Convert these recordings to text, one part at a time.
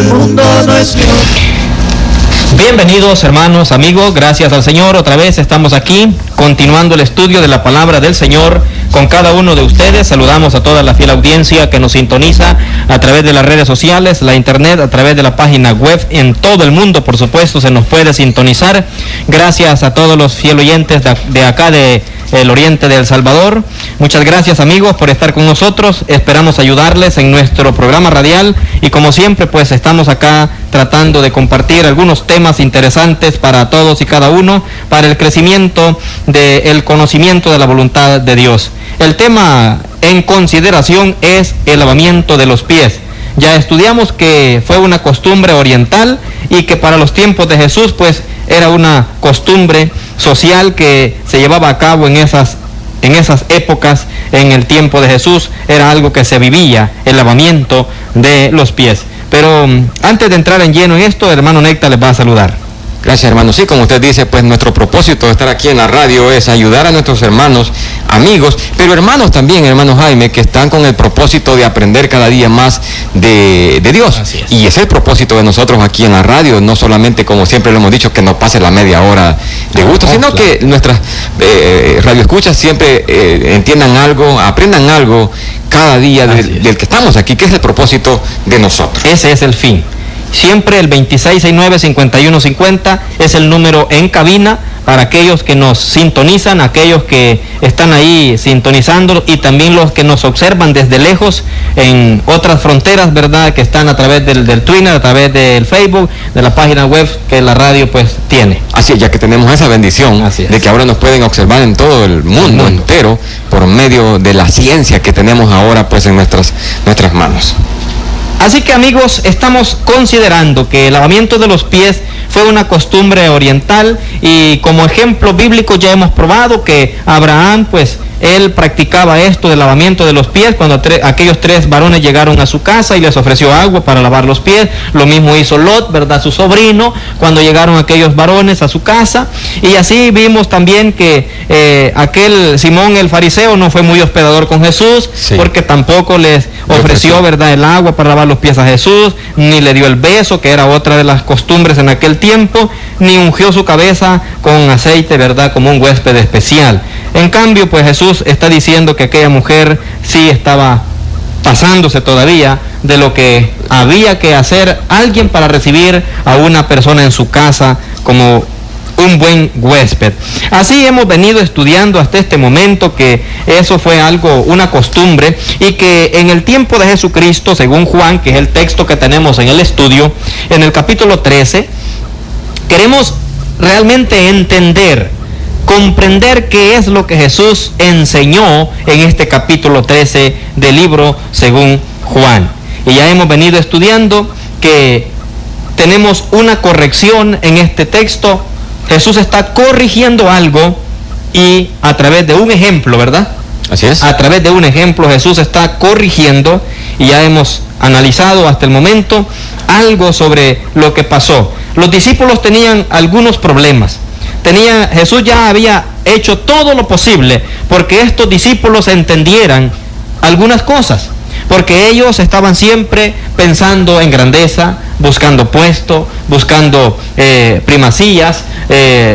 mundo no es mío. Bienvenidos hermanos, amigos, gracias al Señor. Otra vez estamos aquí continuando el estudio de la palabra del Señor con cada uno de ustedes. Saludamos a toda la fiel audiencia que nos sintoniza a través de las redes sociales, la internet, a través de la página web. En todo el mundo, por supuesto, se nos puede sintonizar. Gracias a todos los fiel oyentes de acá de el oriente de El Salvador. Muchas gracias, amigos, por estar con nosotros. Esperamos ayudarles en nuestro programa radial y como siempre pues estamos acá tratando de compartir algunos temas interesantes para todos y cada uno, para el crecimiento del conocimiento de la voluntad de Dios. El tema en consideración es el lavamiento de los pies. Ya estudiamos que fue una costumbre oriental y que para los tiempos de Jesús pues era una costumbre social que se llevaba a cabo en esas épocas. En el tiempo de Jesús era algo que se vivía, el lavamiento de los pies. Pero antes de entrar en lleno en esto, el hermano Necta les va a saludar. Gracias, hermano. Sí, como usted dice, pues nuestro propósito de estar aquí en la radio es ayudar a nuestros hermanos, amigos, pero hermanos también, hermano Jaime, que están con el propósito de aprender cada día más de Dios. Así es. Y ese es el propósito de nosotros aquí en la radio, no solamente, como siempre lo hemos dicho, que nos pase la media hora de gusto, sino que nuestras radioescuchas siempre entiendan algo, aprendan algo cada día del que estamos aquí, que es el propósito de nosotros. Ese es el fin. Siempre el 2669-5150 es el número en cabina para aquellos que nos sintonizan, aquellos que están ahí sintonizando y también los que nos observan desde lejos en otras fronteras, ¿verdad? Que están a través del Twitter, a través del Facebook, de la página web que la radio pues tiene. Así es, ya que tenemos esa bendición de que ahora nos pueden observar en todo el mundo entero por medio de la ciencia que tenemos ahora pues en nuestras manos. Así que, amigos, estamos considerando que el lavamiento de los pies fue una costumbre oriental y como ejemplo bíblico ya hemos probado que Abraham, pues, él practicaba esto del lavamiento de los pies cuando aquellos 3 varones llegaron a su casa y les ofreció agua para lavar los pies. Lo mismo hizo Lot, ¿verdad? Su sobrino, cuando llegaron aquellos varones a su casa. Y así vimos también que aquel Simón el fariseo no fue muy hospedador con Jesús, porque tampoco les ofreció, ¿verdad?, el agua para lavar los pies a Jesús, ni le dio el beso, que era otra de las costumbres en aquel tiempo, ni ungió su cabeza con aceite, ¿verdad?, como un huésped especial. En cambio, pues Jesús está diciendo que aquella mujer sí estaba pasándose todavía de lo que había que hacer alguien para recibir a una persona en su casa como un buen huésped. Así hemos venido estudiando hasta este momento que eso fue algo, una costumbre, y que en el tiempo de Jesucristo, según Juan, que es el texto que tenemos en el estudio, en el capítulo 13, queremos realmente entender, comprender qué es lo que Jesús enseñó en este capítulo 13 del libro según Juan. Y ya hemos venido estudiando que tenemos una corrección en este texto. Jesús está corrigiendo algo y a través de un ejemplo, ¿verdad? Así es. A través de un ejemplo Jesús está corrigiendo y ya hemos analizado hasta el momento algo sobre lo que pasó. Los discípulos tenían algunos problemas. Jesús ya había hecho todo lo posible porque estos discípulos entendieran algunas cosas, porque ellos estaban siempre pensando en grandeza, buscando puesto, buscando primacías,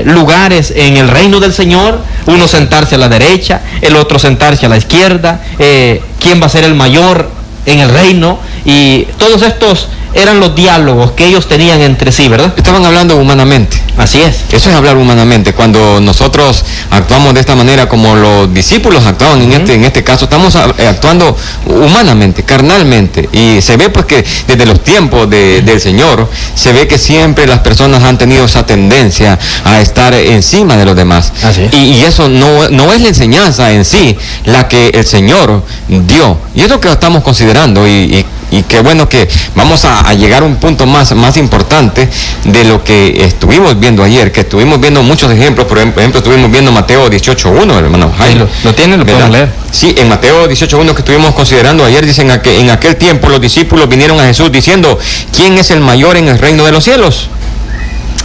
lugares en el reino del Señor, uno sentarse a la derecha, el otro sentarse a la izquierda, quién va a ser el mayor en el reino, y todos estos eran los diálogos que ellos tenían entre sí, ¿verdad? Estaban hablando humanamente. Así es. Eso es hablar humanamente. Cuando nosotros actuamos de esta manera como los discípulos actuaban en este caso, estamos actuando humanamente, carnalmente. Y se ve pues que desde los tiempos del Señor, se ve que siempre las personas han tenido esa tendencia a estar encima de los demás. Así es. Y eso no es la enseñanza en sí la que el Señor dio. Y es lo que estamos considerando y qué bueno que vamos a llegar a un punto más importante de lo que estuvimos viendo ayer, que estuvimos viendo muchos ejemplos. Por ejemplo, estuvimos viendo Mateo 18.1, hermano Jaime. ¿Lo tienen? ¿Lo podemos leer? Sí, en Mateo 18.1 que estuvimos considerando ayer, dicen que en aquel tiempo los discípulos vinieron a Jesús diciendo, ¿quién es el mayor en el reino de los cielos?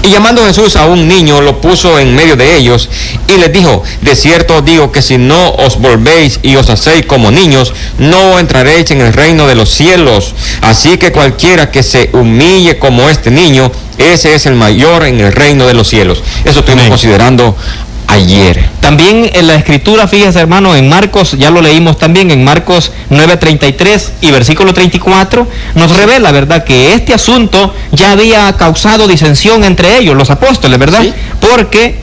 Y llamando Jesús a un niño, lo puso en medio de ellos y les dijo: de cierto os digo que si no os volvéis y os hacéis como niños, no entraréis en el reino de los cielos. Así que cualquiera que se humille como este niño, ese es el mayor en el reino de los cielos. Eso estuvimos considerando ayer. También en la escritura, fíjese hermano, en Marcos, ya lo leímos también, en Marcos 9:33 y versículo 34, nos revela, ¿verdad?, que este asunto ya había causado disensión entre ellos, los apóstoles, ¿verdad? Sí. Porque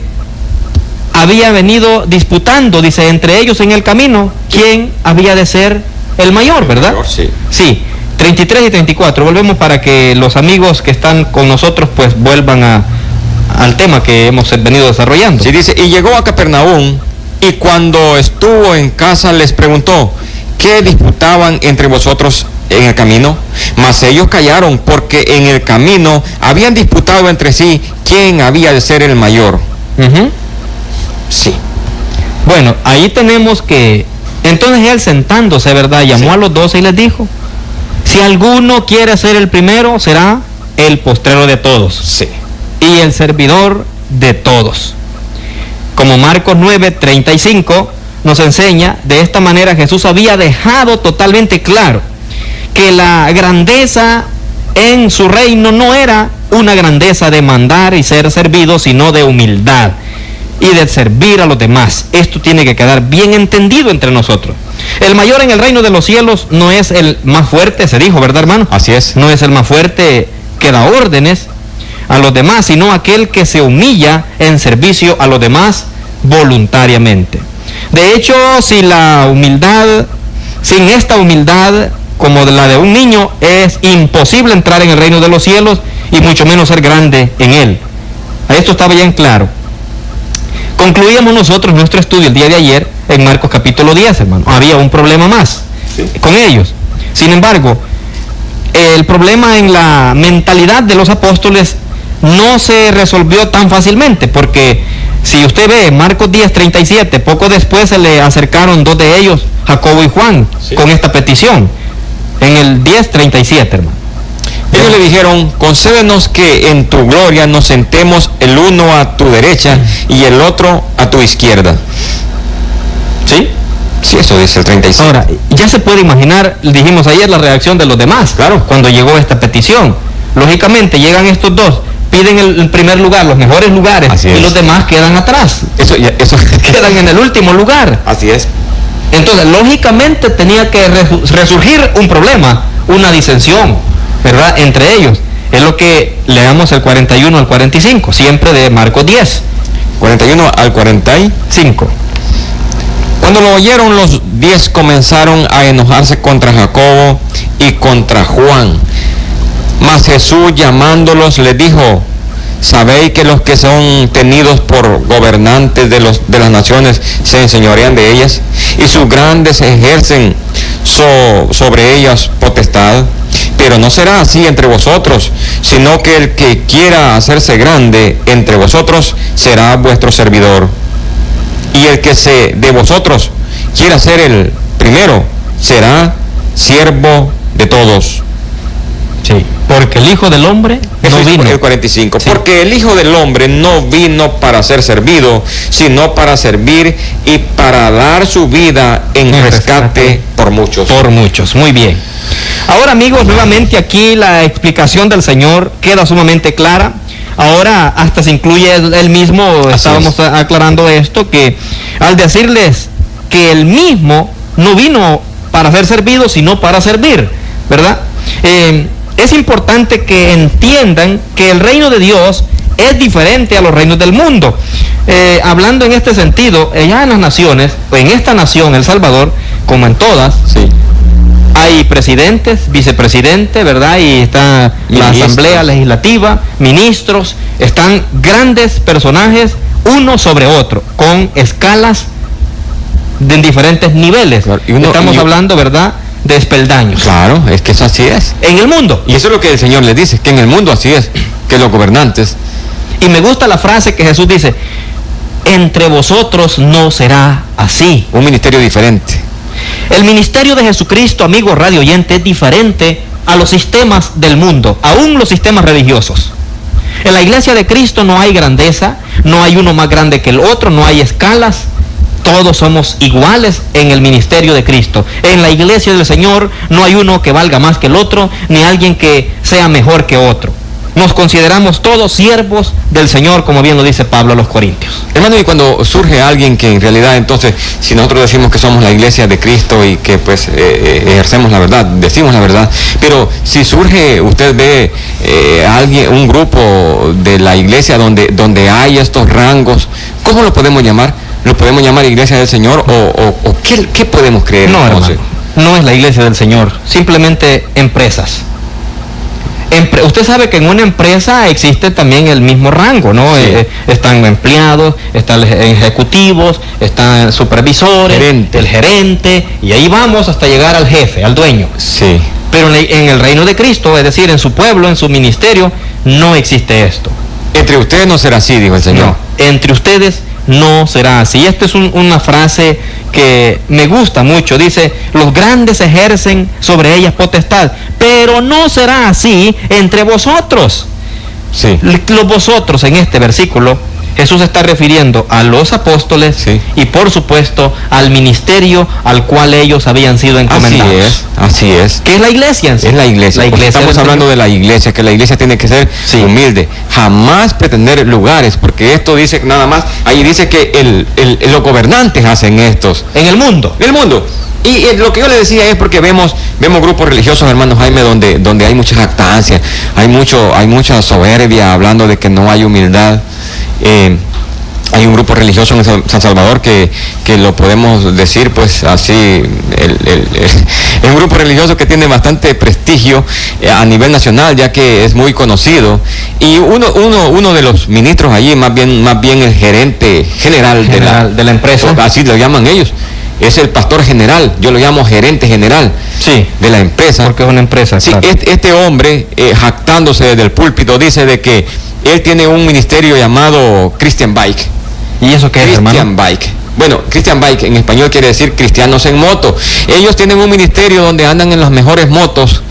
había venido disputando, dice, entre ellos en el camino, quién había de ser el mayor, ¿verdad? Sí. Sí, 33 y 34, volvemos para que los amigos que están con nosotros pues vuelvan al tema que hemos venido desarrollando. Sí, dice: y llegó a Capernaum, y cuando estuvo en casa les preguntó: ¿qué disputaban entre vosotros en el camino? Mas ellos callaron, porque en el camino habían disputado entre sí quién había de ser el mayor. Sí. Bueno, ahí tenemos que, entonces él sentándose, ¿verdad?, llamó a los 12 y les dijo: si alguno quiere ser el primero, será el postrero de todos. Sí. Y el servidor de todos. Como Marcos 9:35 nos enseña, de esta manera Jesús había dejado totalmente claro que la grandeza en su reino no era una grandeza de mandar y ser servido, sino de humildad y de servir a los demás. Esto tiene que quedar bien entendido entre nosotros. El mayor en el reino de los cielos no es el más fuerte, se dijo, ¿verdad, hermano? Así es. No es el más fuerte que da órdenes a los demás, sino aquel que se humilla en servicio a los demás voluntariamente. De hecho, sin esta humildad como la de un niño, es imposible entrar en el reino de los cielos y mucho menos ser grande en él. Esto estaba ya en claro. Concluíamos nosotros nuestro estudio el día de ayer en Marcos capítulo 10, hermano. Había un problema más con ellos. Sin embargo, el problema en la mentalidad de los apóstoles no se resolvió tan fácilmente, porque si usted ve Marcos 10:37, poco después se le acercaron dos de ellos, Jacobo y Juan, con esta petición. En el 10:37, hermano. Ellos le dijeron: concédenos que en tu gloria nos sentemos el uno a tu derecha y el otro a tu izquierda. ¿Sí? Sí, eso dice el 36. Ahora, ya se puede imaginar, dijimos ayer, la reacción de los demás, claro, cuando llegó esta petición. Lógicamente llegan estos dos, piden el primer lugar, los mejores lugares, y los demás quedan atrás. Eso quedan en el último lugar. Así es. Entonces, lógicamente tenía que resurgir un problema, una disensión, ¿verdad?, entre ellos. Es lo que leamos el 41 al 45, siempre de Marcos 10. 41 al 45. Cuando lo oyeron, los 10 comenzaron a enojarse contra Jacobo y contra Juan. Mas Jesús, llamándolos, les dijo: ¿sabéis que los que son tenidos por gobernantes de las naciones se enseñorean de ellas, y sus grandes ejercen sobre ellas potestad? Pero no será así entre vosotros, sino que el que quiera hacerse grande entre vosotros será vuestro servidor. Y el que de vosotros quiera ser el primero será siervo de todos. Sí, porque el Hijo del Hombre no vino. El 45. Sí. Porque el Hijo del Hombre no vino para ser servido, sino para servir y para dar su vida en rescate por muchos. Por muchos, muy bien. Ahora, amigos, nuevamente aquí la explicación del Señor queda sumamente clara. Ahora hasta se incluye él mismo, estábamos aclarando esto, que al decirles que él mismo no vino para ser servido, sino para servir, ¿verdad? Es importante que entiendan que el reino de Dios es diferente a los reinos del mundo. Hablando en este sentido, allá en las naciones, en esta nación, El Salvador, como en todas, hay presidentes, vicepresidentes, ¿verdad? Y está la Asamblea Legislativa, ministros, están grandes personajes, uno sobre otro, con escalas de diferentes niveles. Claro, estamos hablando, ¿verdad?, de espeldaños. Claro, es que eso así es. En el mundo. Y eso es lo que el Señor les dice, que en el mundo así es, que los gobernantes. Y me gusta la frase que Jesús dice: entre vosotros no será así. Un ministerio diferente. El ministerio de Jesucristo, amigo radio oyente, es diferente a los sistemas del mundo, aún los sistemas religiosos. En la iglesia de Cristo no hay grandeza, no hay uno más grande que el otro, no hay escalas. Todos somos iguales en el ministerio de Cristo. En la iglesia del Señor no hay uno que valga más que el otro, ni alguien que sea mejor que otro. Nos consideramos todos siervos del Señor, como bien lo dice Pablo a los Corintios. Hermano, y cuando surge alguien que en realidad, entonces, si nosotros decimos que somos la iglesia de Cristo y que pues ejercemos la verdad, decimos la verdad, pero si surge, usted ve alguien, un grupo de la iglesia donde hay estos rangos, ¿cómo lo podemos llamar? ¿Lo podemos llamar iglesia del Señor o qué podemos creer? No, entonces? hermano, no es la iglesia del Señor, simplemente empresas. Usted sabe que en una empresa existe también el mismo rango, ¿no? Sí. Están empleados, están ejecutivos, están supervisores, el gerente, y ahí vamos hasta llegar al jefe, al dueño. Sí. Pero en el reino de Cristo, es decir, en su pueblo, en su ministerio, no existe esto. Entre ustedes no será así, dijo el Señor. No, entre ustedes no será así. Esta es una frase que me gusta mucho. Dice, los grandes ejercen sobre ellas potestad, pero no será así entre vosotros. Sí. Los vosotros en este versículo, Jesús está refiriendo a los apóstoles, sí, y por supuesto al ministerio al cual ellos habían sido encomendados. Así es. ¿Qué es la iglesia en sí? Es la iglesia. Estamos hablando de la iglesia, que la iglesia tiene que ser humilde, jamás pretender lugares, porque esto dice nada más, ahí dice que los gobernantes hacen estos. En el mundo. En el mundo. Y lo que yo le decía es porque vemos grupos religiosos, hermano Jaime, donde hay mucha jactancia, hay mucha soberbia, hablando de que no hay humildad. Hay un grupo religioso en San Salvador que lo podemos decir pues así, es un grupo religioso que tiene bastante prestigio a nivel nacional, ya que es muy conocido, y uno de los ministros allí, más bien el gerente general de la empresa, así lo llaman ellos, es el pastor general, yo lo llamo gerente general, sí, de la empresa. Porque es una empresa. Sí, claro. Este hombre, jactándose desde el púlpito, dice de que él tiene un ministerio llamado Christian Bike. ¿Y eso qué es, hermano? Christian Bike. Bueno, Christian Bike en español quiere decir cristianos en moto. Ellos tienen un ministerio donde andan en las mejores motos,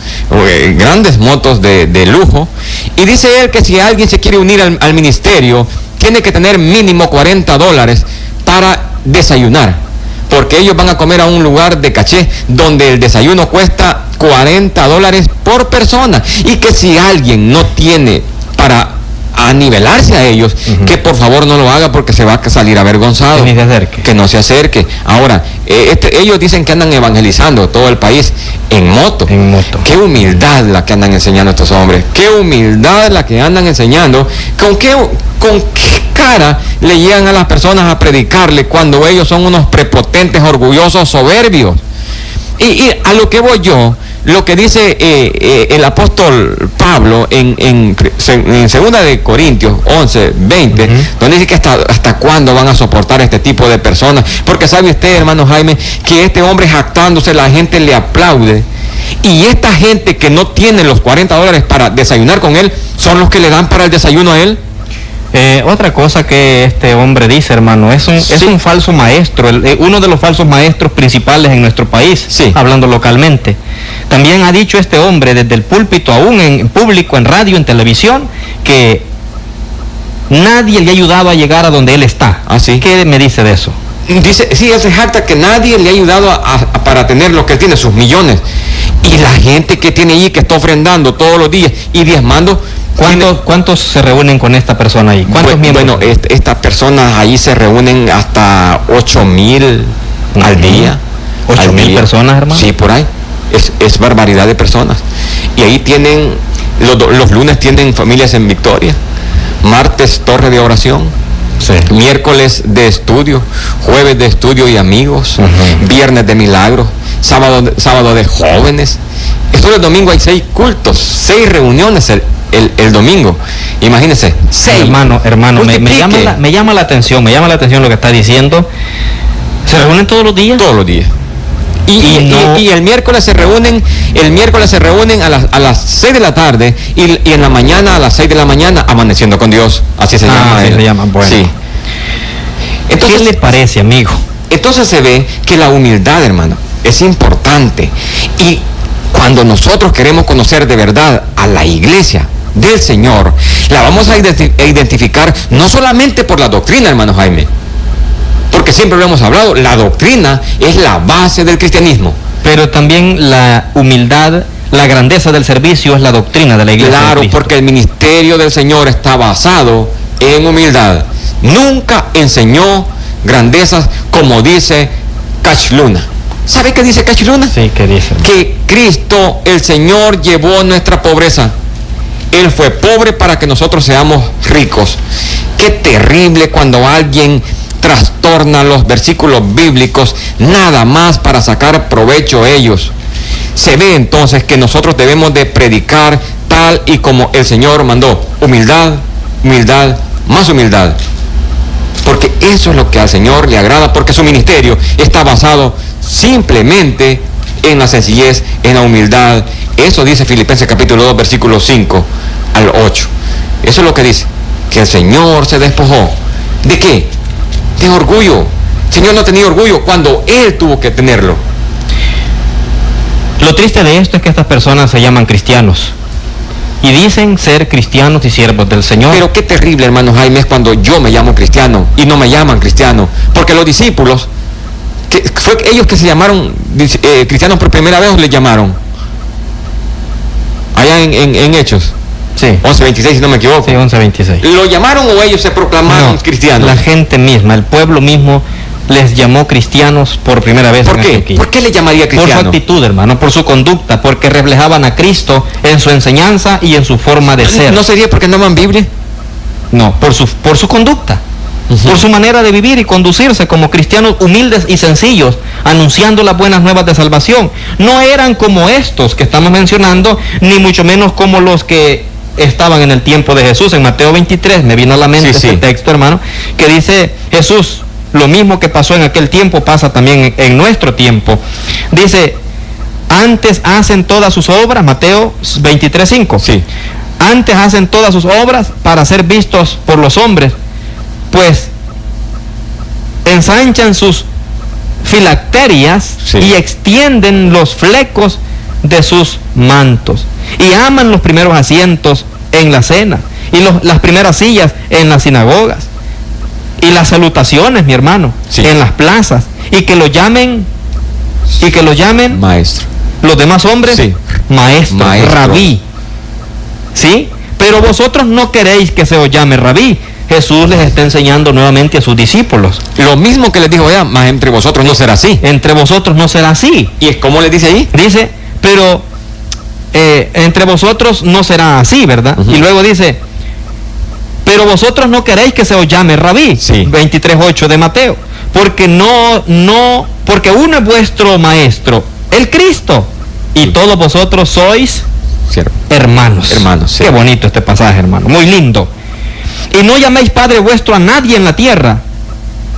grandes motos de lujo. Y dice él que si alguien se quiere unir al ministerio, tiene que tener mínimo $40 para desayunar. Porque ellos van a comer a un lugar de caché donde el desayuno cuesta $40 por persona. Y que si alguien no tiene para anivelarse a ellos, que por favor no lo haga porque se va a salir avergonzado. Que ni se acerque. Que no se acerque. Ahora, ellos dicen que andan evangelizando todo el país en moto. En moto. Qué humildad la que andan enseñando estos hombres. Qué humildad la que andan enseñando. ¿Con qué cara le llegan a las personas a predicarle cuando ellos son unos prepotentes, orgullosos, soberbios? Y a lo que voy yo, lo que dice el apóstol Pablo en 2 de Corintios 11, 20, donde dice que hasta cuándo van a soportar este tipo de personas, porque sabe usted, hermano Jaime, que este hombre jactándose, la gente le aplaude, y esta gente que no tiene los $40 para desayunar con él, son los que le dan para el desayuno a él. Otra cosa que este hombre dice, hermano, es un falso maestro, uno de los falsos maestros principales en nuestro país, hablando localmente. También ha dicho este hombre desde el púlpito, aún en público, en radio, en televisión, que nadie le ha ayudado a llegar a donde él está. ¿Sí? ¿Qué me dice de eso? Dice, sí, él se jacta que nadie le ha ayudado para tener lo que él tiene, sus millones. Y la gente que tiene allí, que está ofrendando todos los días y diezmando. ¿Cuántos se reúnen con esta persona ahí? ¿Cuántos miembros? Bueno, estas personas ahí se reúnen hasta 8,000 al día. 8,000 personas, hermano. Sí, por ahí. Es barbaridad de personas. Y ahí tienen, los lunes tienen familias en Victoria, martes torre de oración, miércoles de estudio, jueves de estudio y amigos, viernes de milagros, sábado de jóvenes. Solo el domingo hay 6 cultos, 6 reuniones el domingo. Imagínense, 6. Hermano, me llama la atención lo que está diciendo. ¿Se reúnen todos los días? Todos los días. Y el miércoles se reúnen a las 6 de la tarde y en la mañana a las 6 de la mañana amaneciendo con Dios. Así se llama. Así se llama, bueno. Sí. Entonces, ¿qué le parece, amigo? Entonces se ve que la humildad, hermano, es importante. Y cuando nosotros queremos conocer de verdad a la iglesia, del Señor, la vamos a identificar no solamente por la doctrina, hermano Jaime, porque siempre lo hemos hablado, la doctrina es la base del cristianismo. Pero también la humildad, la grandeza del servicio es la doctrina de la iglesia. Claro, porque el ministerio del Señor está basado en humildad. Nunca enseñó grandezas como dice Cachluna. ¿Sabe qué dice Cachluna? Sí, ¿qué dice? Que Cristo, el Señor, llevó nuestra pobreza. Él fue pobre para que nosotros seamos ricos. Qué terrible cuando alguien trastorna los versículos bíblicos nada más para sacar provecho ellos. Se ve entonces que nosotros debemos de predicar tal y como el Señor mandó. Humildad, humildad, más humildad. Porque eso es lo que al Señor le agrada, porque su ministerio está basado simplemente en la sencillez, en la humildad. Eso dice Filipenses capítulo 2, versículos 5 al 8. Eso es lo que dice, que el Señor se despojó. ¿De qué? De orgullo. El Señor no tenía orgullo cuando Él tuvo que tenerlo. Lo triste de esto es que estas personas se llaman cristianos y dicen ser cristianos y siervos del Señor. Pero qué terrible, hermano Jaime, es cuando yo me llamo cristiano y no me llaman cristiano, porque los discípulos, que fue ellos que se llamaron cristianos por primera vez, o les llamaron allá en Hechos. Sí. 11:26, si no me equivoco. Sí, 11:26. ¿Lo llamaron o ellos se proclamaron cristianos? La gente misma, el pueblo mismo les llamó cristianos por primera vez. ¿Por qué? ¿Por qué les llamaría cristiano? Por su actitud, hermano, por su conducta, porque reflejaban a Cristo en su enseñanza y en su forma de ser. ¿No sería porque no aman Biblia? No, por su conducta, por su manera de vivir y conducirse como cristianos humildes y sencillos, anunciando las buenas nuevas de salvación. No eran como estos que estamos mencionando, ni mucho menos como los que estaban en el tiempo de Jesús. En Mateo 23 me vino a la mente este texto, hermano, que dice Jesús, lo mismo que pasó en aquel tiempo pasa también en nuestro tiempo. Dice, antes hacen todas sus obras, Mateo 23:5. Sí. Antes hacen todas sus obras para ser vistos por los hombres, pues ensanchan sus filacterias y extienden los flecos de sus mantos y aman los primeros asientos en la cena y las primeras sillas en las sinagogas y las salutaciones, mi hermano, en las plazas, y que lo llamen maestro. Los demás hombres, maestro, rabí. ¿Sí? Pero vosotros no queréis que se os llame rabí. Jesús les está enseñando nuevamente a sus discípulos. Lo mismo que les dijo ya, mas entre vosotros no será así. Entre vosotros no será así. ¿Y es como les dice ahí? Dice, pero entre vosotros no será así, ¿verdad? Y luego dice, pero vosotros no queréis que se os llame rabí. 23:8 de Mateo. Porque porque uno es vuestro maestro, el Cristo, y todos vosotros sois hermanos. Hermanos, Qué bonito este pasaje, hermano, muy lindo. Y no llaméis Padre vuestro a nadie en la tierra,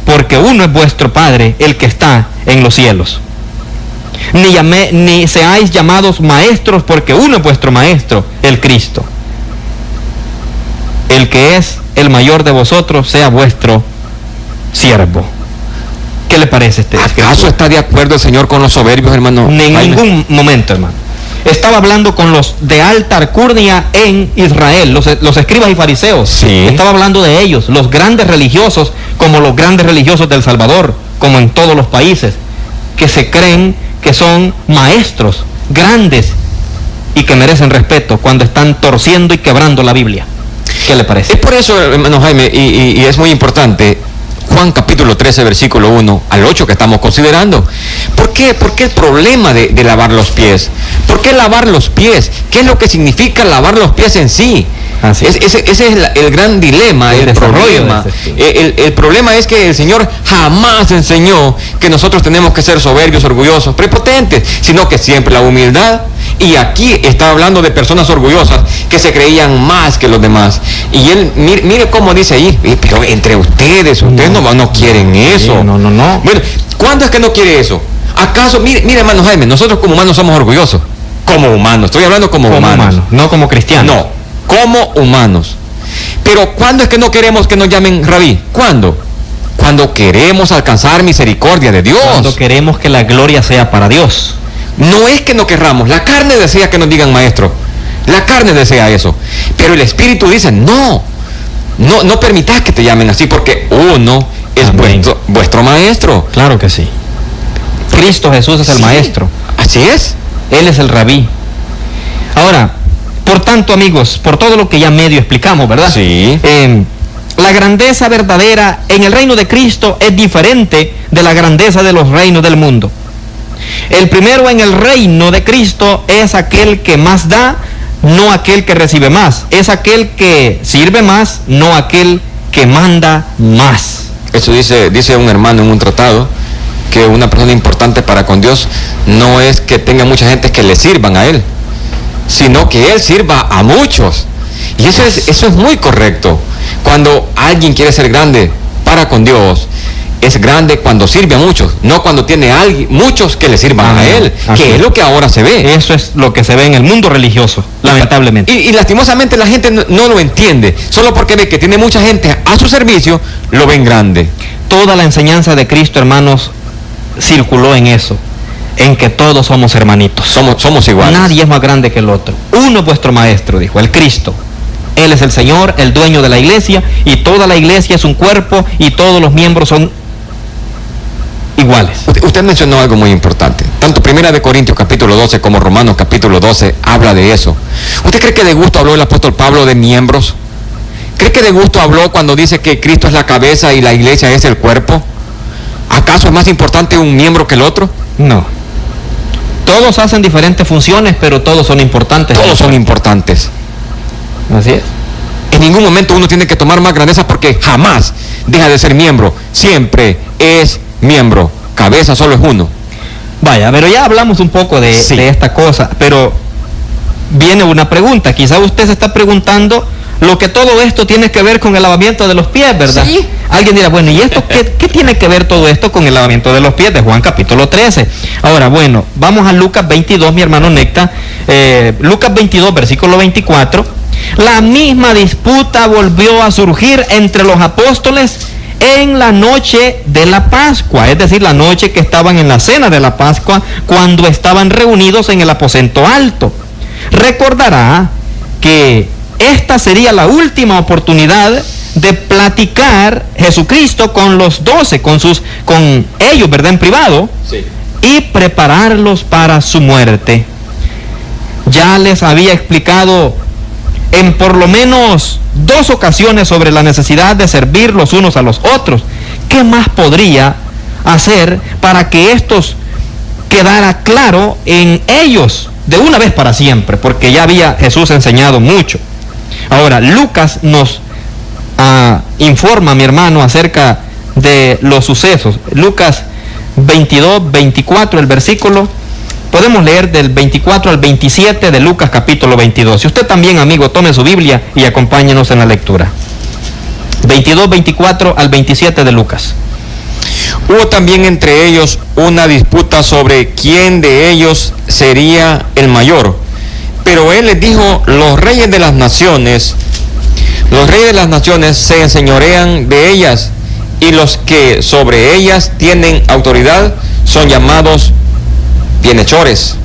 porque uno es vuestro Padre, el que está en los cielos. Ni seáis llamados maestros, porque uno es vuestro maestro, el Cristo. El que es el mayor de vosotros sea vuestro siervo. ¿Qué le parece este? ¿Acaso está de acuerdo el Señor con los soberbios, hermano? En ningún momento, hermano. Estaba hablando con los de alta alcurnia en Israel, los escribas y fariseos. Sí. Estaba hablando de ellos, los grandes religiosos, como los grandes religiosos del Salvador, como en todos los países, que se creen que son maestros grandes y que merecen respeto cuando están torciendo y quebrando la Biblia. ¿Qué le parece? Es por eso, hermano Jaime, y es muy importante, Juan capítulo 13, versículo 1 al 8 que estamos considerando. ¿Por qué? ¿Por qué el problema de lavar los pies? ¿Por qué lavar los pies? ¿Qué es lo que significa lavar los pies en sí? Ese es el gran dilema, el problema. El problema es que el Señor jamás enseñó que nosotros tenemos que ser soberbios, orgullosos, prepotentes, sino que siempre la humildad. Y aquí está hablando de personas orgullosas que se creían más que los demás. Y él, mire cómo dice ahí, pero entre ustedes no quieren eso. No. Bueno, ¿cuándo es que no quiere eso? ¿Acaso, mire hermano Jaime, nosotros como humanos somos orgullosos? Como humanos, estoy hablando como humanos. No como cristianos. No, como humanos. Pero ¿cuándo es que no queremos que nos llamen rabí? ¿Cuándo? Cuando queremos alcanzar misericordia de Dios. Cuando queremos que la gloria sea para Dios. No es que no querramos, la carne desea que nos digan maestro. La carne desea eso. Pero el Espíritu dice, no permitas que te llamen así, porque uno es vuestro maestro. Claro que sí. Cristo Jesús es el maestro. Así es. Él es el rabí. Ahora, por tanto, amigos, por todo lo que ya medio explicamos, ¿verdad? Sí. La grandeza verdadera en el reino de Cristo es diferente de la grandeza de los reinos del mundo. El primero en el reino de Cristo es aquel que más da, no aquel que recibe más. Es aquel que sirve más, no aquel que manda más. Eso dice un hermano en un tratado, que una persona importante para con Dios no es que tenga mucha gente que le sirvan a Él, sino que Él sirva a muchos. Y eso es muy correcto. Cuando alguien quiere ser grande para con Dios, es grande cuando sirve a muchos, no cuando tiene muchos que le sirvan a Él, que es lo que ahora se ve. Eso es lo que se ve en el mundo religioso, lamentablemente. Y lastimosamente la gente no lo entiende. Solo porque ve que tiene mucha gente a su servicio, lo ven grande. Toda la enseñanza de Cristo, hermanos, circuló en eso, en que todos somos hermanitos. Somos iguales. Nadie es más grande que el otro. Uno es vuestro maestro, dijo, el Cristo. Él es el Señor, el dueño de la iglesia, y toda la iglesia es un cuerpo y todos los miembros son iguales. Usted mencionó algo muy importante. Tanto Primera de Corintios capítulo 12 como Romanos capítulo 12 habla de eso. ¿Usted cree que de gusto habló el apóstol Pablo de miembros? ¿Cree que de gusto habló cuando dice que Cristo es la cabeza y la iglesia es el cuerpo? ¿Acaso es más importante un miembro que el otro? No. Todos hacen diferentes funciones, pero todos son importantes. Todos son importantes. Así es. En ningún momento uno tiene que tomar más grandeza, porque jamás deja de ser miembro. Siempre es miembro. Cabeza solo es uno. Vaya, pero ya hablamos un poco de esta cosa, pero viene una pregunta. Quizá usted se está preguntando lo que todo esto tiene que ver con el lavamiento de los pies, ¿verdad? Sí. Alguien dirá, bueno, ¿y esto qué tiene que ver todo esto con el lavamiento de los pies de Juan capítulo 13? Ahora, bueno, vamos a Lucas 22, mi hermano Necta. Lucas 22, versículo 24. La misma disputa volvió a surgir entre los apóstoles en la noche de la Pascua, es decir, la noche que estaban en la cena de la Pascua, cuando estaban reunidos en el aposento alto. Recordará que esta sería la última oportunidad de platicar Jesucristo con los 12, con ellos, ¿verdad?, en privado, sí, y prepararlos para su muerte. Ya les había explicado en por lo menos 2 ocasiones sobre la necesidad de servir los unos a los otros. ¿Qué más podría hacer para que esto quedara claro en ellos de una vez para siempre? Porque ya había Jesús enseñado mucho. Ahora, Lucas nos informa, mi hermano, acerca de los sucesos. Lucas 22, 24, el versículo. Podemos leer del 24 al 27 de Lucas capítulo 22. Si usted también, amigo, tome su Biblia y acompáñenos en la lectura. 22, 24 al 27 de Lucas. Hubo también entre ellos una disputa sobre quién de ellos sería el mayor. Pero él les dijo, los reyes de las naciones se enseñorean de ellas, y los que sobre ellas tienen autoridad son llamados bienhechores.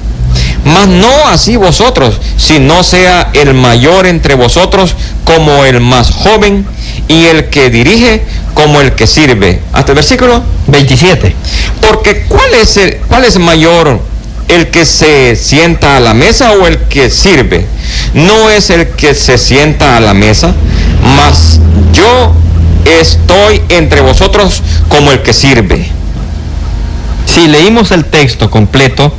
Mas no así vosotros, sino sea el mayor entre vosotros como el más joven, y el que dirige como el que sirve. Hasta el versículo 27. Porque ¿cuál es mayor, el que se sienta a la mesa o el que sirve? No es el que se sienta a la mesa, mas yo estoy entre vosotros como el que sirve. Si leímos el texto completo,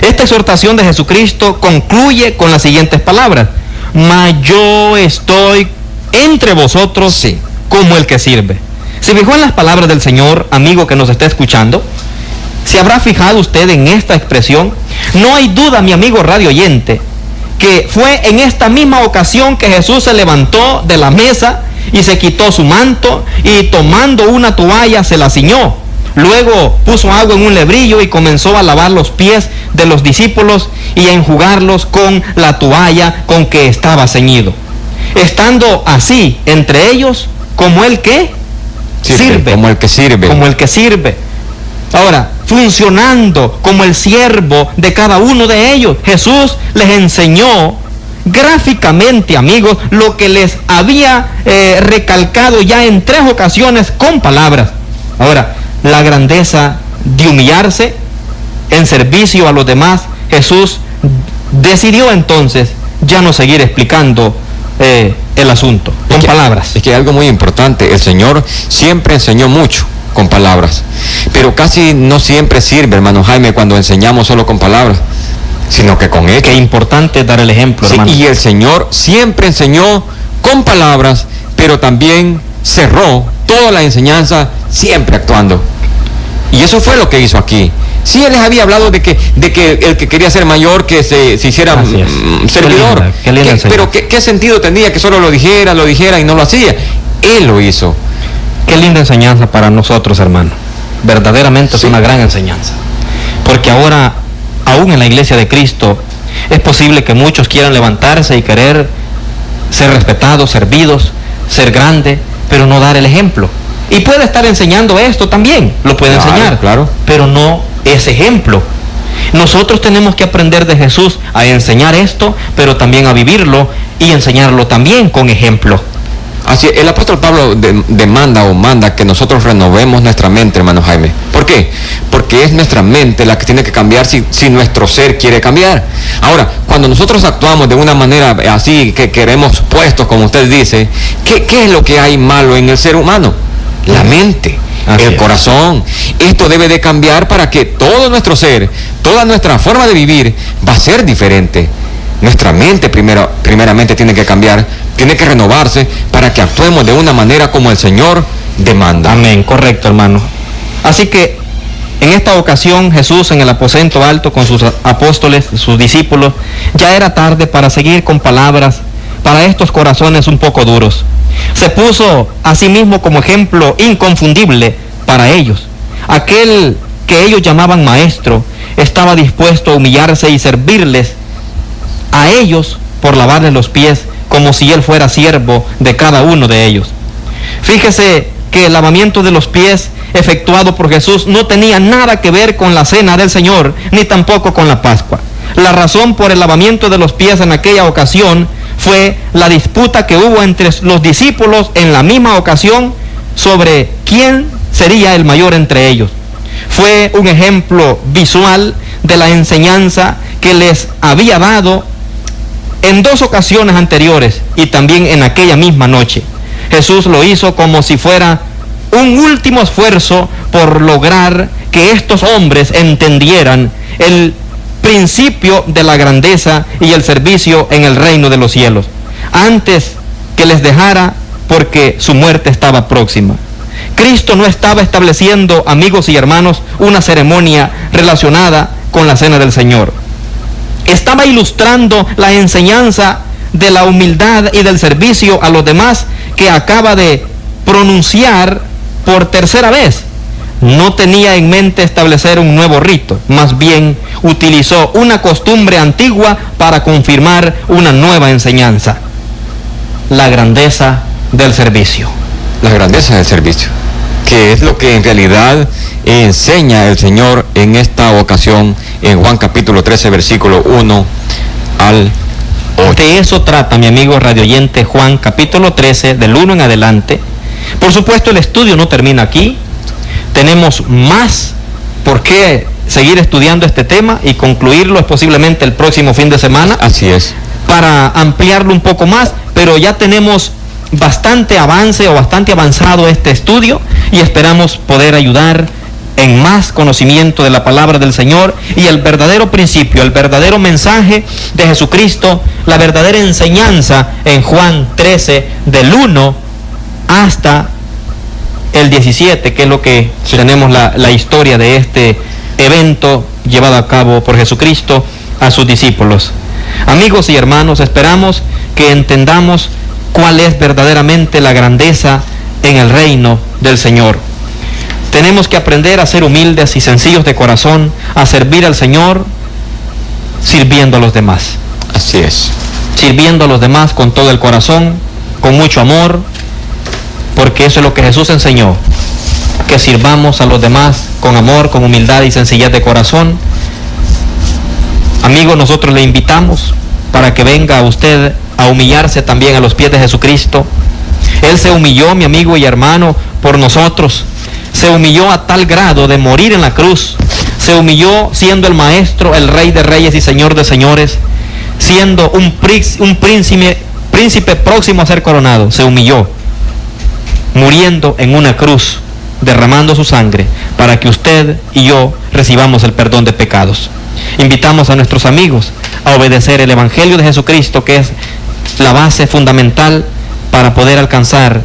esta exhortación de Jesucristo concluye con las siguientes palabras: mas yo estoy entre vosotros, sí, como el que sirve. ¿Se fijó en las palabras del Señor, amigo que nos está escuchando? ¿Se habrá fijado usted en esta expresión? No hay duda, mi amigo radio oyente, que fue en esta misma ocasión que Jesús se levantó de la mesa y se quitó su manto, y tomando una toalla se la ciñó. Luego puso agua en un lebrillo y comenzó a lavar los pies de los discípulos y a enjugarlos con la toalla con que estaba ceñido. Estando así entre ellos, como el que sirve. Como el que sirve. Como el que sirve. Ahora, funcionando como el siervo de cada uno de ellos. Jesús les enseñó gráficamente, amigos, lo que les había recalcado ya en 3 ocasiones con palabras. Ahora, la grandeza de humillarse en servicio a los demás, Jesús decidió entonces ya no seguir explicando el asunto con palabras. Es que hay algo muy importante, el Señor siempre enseñó mucho con palabras, pero casi no siempre sirve, hermano Jaime, cuando enseñamos solo con palabras, sino que con hechos. Qué importante dar el ejemplo, Sí, hermano. y el Señor siempre enseñó con palabras, pero también cerró toda la enseñanza siempre actuando. Y eso fue lo que hizo aquí. Sí, Él les había hablado de que el que quería ser mayor, que se hiciera servidor. Qué linda enseñanza. Pero ¿qué sentido tenía que solo lo dijera y no lo hacía? Él lo hizo. Qué linda enseñanza para nosotros, hermano. Verdaderamente es una gran enseñanza. Porque ahora, aún en la iglesia de Cristo, es posible que muchos quieran levantarse y querer ser respetados, servidos, ser grande, pero no dar el ejemplo. Y puede estar enseñando esto también, lo puede enseñar, claro. pero no es ejemplo. Nosotros tenemos que aprender de Jesús a enseñar esto, pero también a vivirlo y enseñarlo también con ejemplo. Así, el apóstol Pablo manda que nosotros renovemos nuestra mente, hermano Jaime. ¿Por qué? Porque es nuestra mente la que tiene que cambiar si nuestro ser quiere cambiar. Ahora, cuando nosotros actuamos de una manera así, que queremos puestos, como usted dice, ¿qué es lo que hay malo en el ser humano? La mente, el corazón. Esto debe de cambiar para que todo nuestro ser, toda nuestra forma de vivir va a ser diferente. Nuestra mente primeramente tiene que cambiar, tiene que renovarse para que actuemos de una manera como el Señor demanda. Amén, correcto, hermano. Así que en esta ocasión Jesús en el aposento alto con sus apóstoles, sus discípulos, ya era tarde para seguir con palabras para estos corazones un poco duros. Se puso a sí mismo como ejemplo inconfundible para ellos. Aquel que ellos llamaban maestro estaba dispuesto a humillarse y servirles a ellos por lavarles los pies como si él fuera siervo de cada uno de ellos. Fíjese que el lavamiento de los pies efectuado por Jesús no tenía nada que ver con la cena del Señor, ni tampoco con la Pascua. La razón por el lavamiento de los pies en aquella ocasión fue la disputa que hubo entre los discípulos en la misma ocasión sobre quién sería el mayor entre ellos. Fue un ejemplo visual de la enseñanza que les había dado en 2 ocasiones anteriores y también en aquella misma noche. Jesús lo hizo como si fuera un último esfuerzo por lograr que estos hombres entendieran el principio de la grandeza y el servicio en el reino de los cielos, antes que les dejara, porque su muerte estaba próxima. Cristo no estaba estableciendo, amigos y hermanos, una ceremonia relacionada con la cena del Señor. Estaba ilustrando la enseñanza de la humildad y del servicio a los demás que acaba de pronunciar por tercera vez. No tenía en mente establecer un nuevo rito, más bien utilizó una costumbre antigua para confirmar una nueva enseñanza: la grandeza del servicio. La grandeza del servicio, que es lo que en realidad enseña el Señor en esta ocasión en Juan capítulo 13, versículo 1 al 8. De eso trata, mi amigo radioyente, Juan capítulo 13, del 1 en adelante. Por supuesto, el estudio no termina aquí. Tenemos más por qué seguir estudiando este tema y concluirlo es posiblemente el próximo fin de semana. Así es. Para ampliarlo un poco más, pero ya tenemos bastante avance o bastante avanzado este estudio y esperamos poder ayudar en más conocimiento de la palabra del Señor y el verdadero principio, el verdadero mensaje de Jesucristo, la verdadera enseñanza en Juan 13 del 1 hasta el 17, que es lo que tenemos la historia de este evento llevado a cabo por Jesucristo a sus discípulos. Amigos y hermanos, esperamos que entendamos cuál es verdaderamente la grandeza en el reino del Señor. Tenemos que aprender a ser humildes y sencillos de corazón, a servir al Señor sirviendo a los demás. Así es. Sirviendo a los demás con todo el corazón, con mucho amor, porque eso es lo que Jesús enseñó, que sirvamos a los demás con amor, con humildad y sencillez de corazón. Amigos, nosotros le invitamos para que venga usted a humillarse también a los pies de Jesucristo. Él se humilló, mi amigo y hermano, por nosotros. Se humilló a tal grado de morir en la cruz. Se humilló siendo el Maestro, el Rey de Reyes y Señor de Señores, siendo un príncipe próximo a ser coronado. Se humilló, muriendo en una cruz, derramando su sangre para que usted y yo recibamos el perdón de pecados. Invitamos a nuestros amigos a obedecer el Evangelio de Jesucristo, que es la base fundamental para poder alcanzar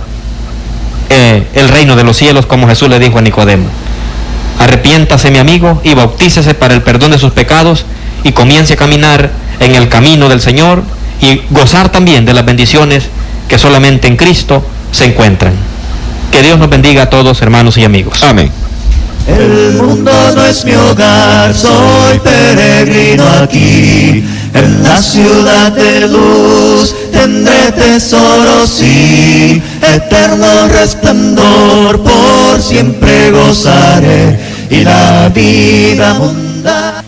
el reino de los cielos, como Jesús le dijo a Nicodemo. Arrepiéntase, mi amigo, y bautícese para el perdón de sus pecados y comience a caminar en el camino del Señor y gozar también de las bendiciones que solamente en Cristo se encuentran. Que Dios nos bendiga a todos, hermanos y amigos. Amén. El mundo no es mi hogar, soy peregrino aquí. En la ciudad de luz tendré tesoro, sí. Eterno resplandor por siempre gozaré, y la vida mundana